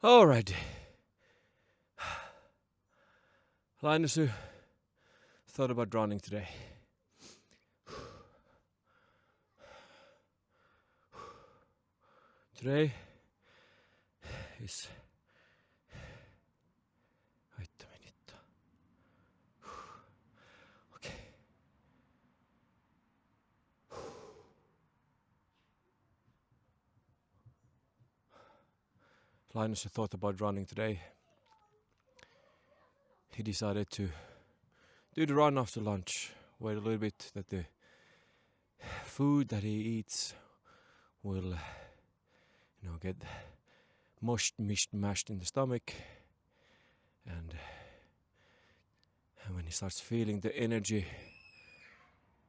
Alrighty. Lainusu thought about drowning today. Today is... Wait a minute. Okay. Lainusu thought about drowning today. He decided to do the run after lunch. Wait a little bit that the food that he eats will, get mashed in the stomach. And when he starts feeling the energy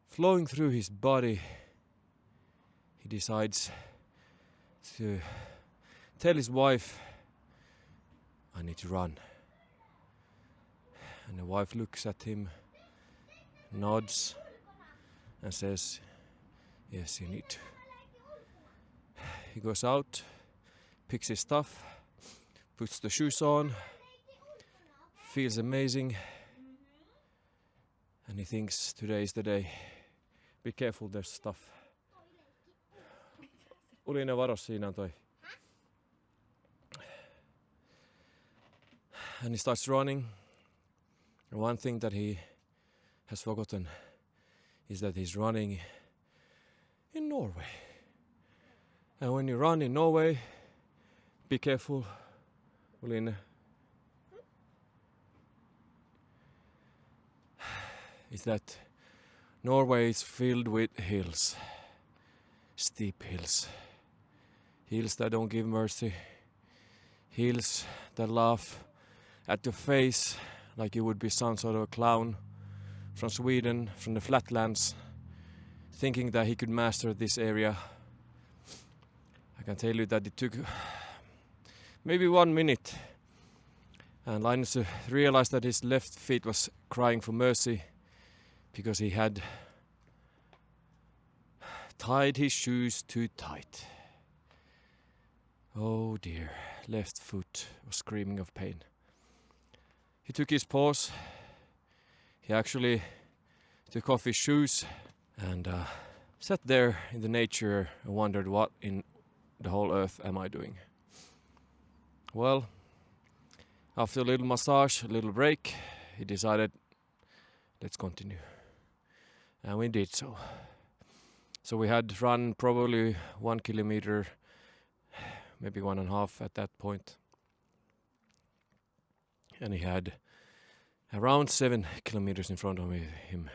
flowing through his body, he decides to tell his wife, I need to run. And the wife looks at him, nods, and says, yes, you need to. He goes out, picks his stuff, puts the shoes on, feels amazing, and he thinks today is the day. Be careful, there's stuff. Uline varos, siinä on toi. And he starts running. And one thing that he has forgotten is that he's running in Norway. And when you run in Norway, be careful, Uline. Is that Norway is filled with hills, steep hills, hills that don't give mercy, hills that laugh at your face like you would be some sort of a clown from Sweden, from the flatlands, thinking that he could master this area. I can tell you that it took maybe 1 minute, and Linus realized that his left feet was crying for mercy because he had tied his shoes too tight. Oh dear, left foot was screaming of pain. He took his pause. He actually took off his shoes and sat there in the nature and wondered, what in the whole earth am I doing? Well, after a little massage, a little break, he decided, let's continue. And we did so. So we had run probably 1 kilometer, maybe 1.5 at that point. And he had around 7 kilometers in front of him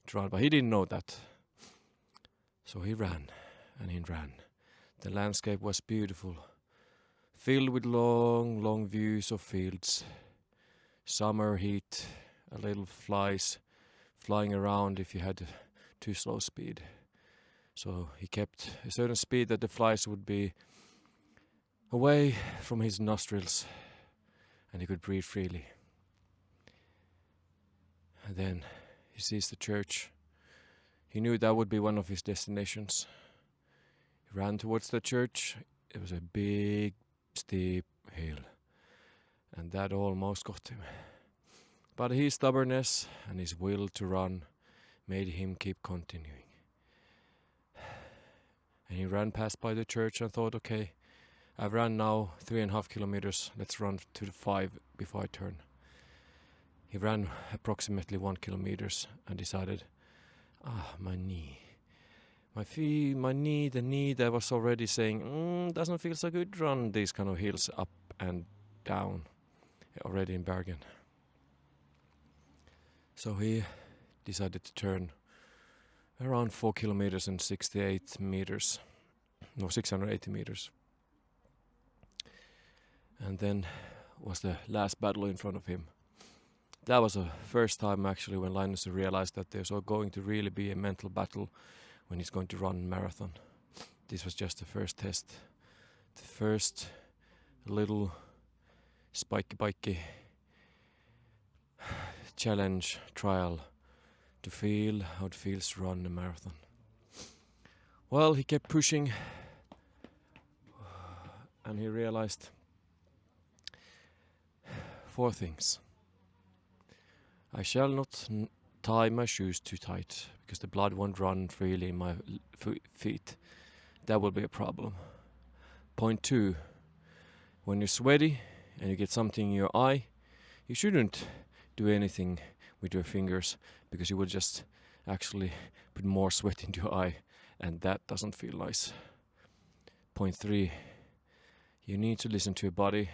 to run, but he didn't know that. So he ran, and he ran. The landscape was beautiful, filled with long, long views of fields, summer heat, a little flies flying around if you had too slow speed. So he kept a certain speed that the flies would be away from his nostrils and he could breathe freely. And then he sees the church. He knew that would be one of his destinations. He ran towards the church. It was a big, steep hill, and that almost got him. But his stubbornness and his will to run made him keep continuing. And he ran past by the church and thought, okay, I've run now 3.5 kilometers. Let's run to the 5 before I turn. He ran approximately 1 kilometers and decided, my knee. My knee, the knee that was already saying, doesn't feel so good to run these kind of hills up and down already in Bergen. So he decided to turn around 4 kilometers and 680 meters. And then was the last battle in front of him. That was the first time actually when Linus realized that there's going to really be a mental battle when he's going to run a marathon. This was just the first test. The first little spiky challenge, trial to feel how it feels to run a marathon. Well, he kept pushing and he realized 4 things. I shall not tie my shoes too tight because the blood won't run freely in my feet. That will be a problem. Point 2. When you're sweaty and you get something in your eye, you shouldn't do anything with your fingers because you will just actually put more sweat into your eye, and that doesn't feel nice. Point 3. You need to listen to your body,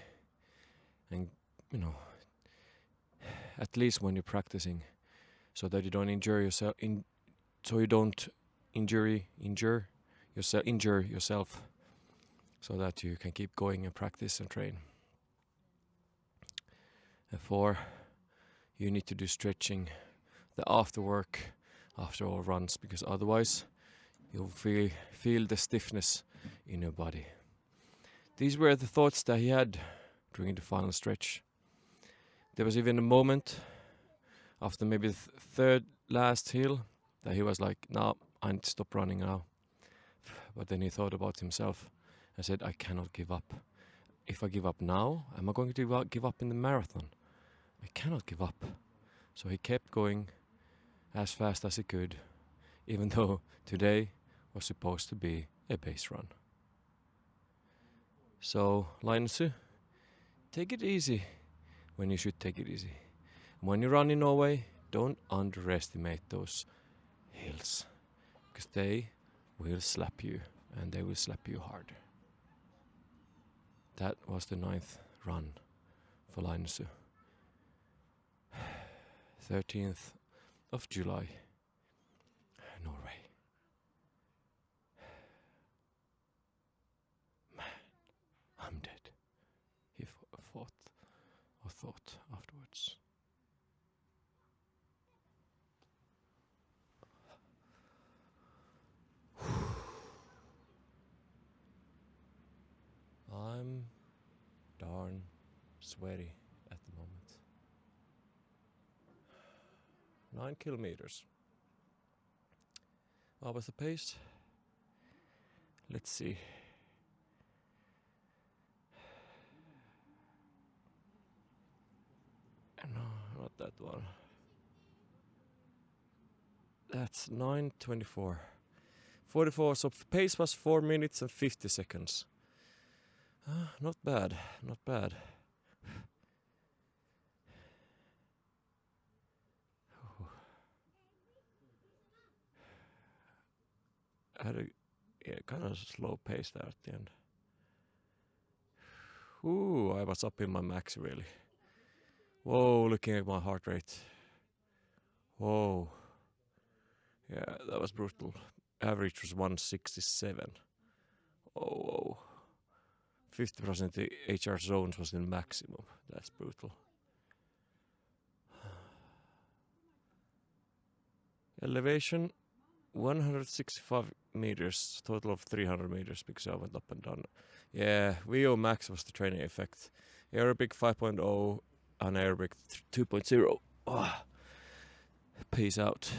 and at least when you're practicing, so that you don't injure yourself. So you don't injure yourself, so that you can keep going and practice and train. And 4, you need to do stretching the after work, after all runs, because otherwise you'll feel the stiffness in your body. These were the thoughts that he had during the final stretch. There was even a moment after maybe the third last hill that he was like, "No, I need to stop running now." But then he thought about himself and said, "I cannot give up. If I give up now, am I going to give up in the marathon? I cannot give up." So he kept going as fast as he could, even though today was supposed to be a base run. So, Lainusu, take it easy when you should take it easy. When you run in Norway, don't underestimate those hills, because they will slap you, and they will slap you hard. That was the 9th run for Lainusu. 13th of July, Norway. Man, I'm dead. He thought afterwards. I'm darn sweaty at the moment. 9 kilometers. What was the pace? Let's see. No, not that one. That's 9:24. 44, so pace was 4 minutes and 50 seconds. Not bad, not bad. I had a kind of slow pace there at the end. I was up in my max really. Whoa, looking at my heart rate. Whoa. Yeah, that was brutal. Average was 167. Oh. 50% the HR zones was the maximum. That's brutal. Elevation 165 meters, total of 300 meters because I went up and down. Yeah, VO max was the training effect. Aerobic 5.0, anaerobic 2.0. Peace out.